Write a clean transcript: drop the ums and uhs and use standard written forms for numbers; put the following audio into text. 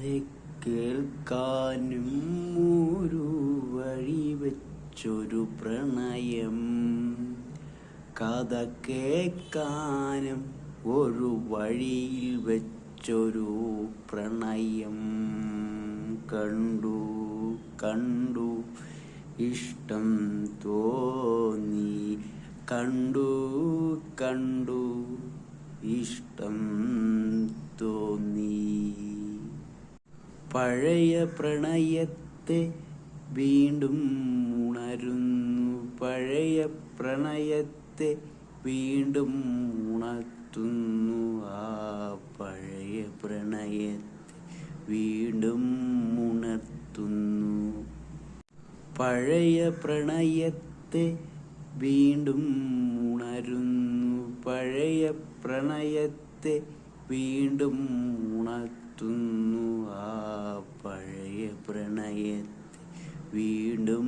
കഥ കേൾക്കാനും ഒരു വഴി വെച്ചൊരു പ്രണയം, കഥ കേൾക്കാനും ഒരു വഴിയിൽ വെച്ചൊരു പ്രണയം. കണ്ടു കണ്ടു ഇഷ്ടം തോന്നി, കണ്ടു കണ്ടു ഇഷ്ടം തോന്നി. പഴയ പ്രണയത്തെ വീണ്ടും ഉണരുന്നു, പഴയ പ്രണയത്തെ വീണ്ടും ഉണർത്തുന്നു. ആ പഴയ പ്രണയത്തെ വീണ്ടും ഉണർത്തുന്നു. പഴയ പ്രണയത്തെ വീണ്ടും ഉണരുന്നു, പഴയ പ്രണയത്തെ വീണ്ടും ഉണർത്തുന്നു. ആ പഴയ പ്രണയത്തെ വീണ്ടും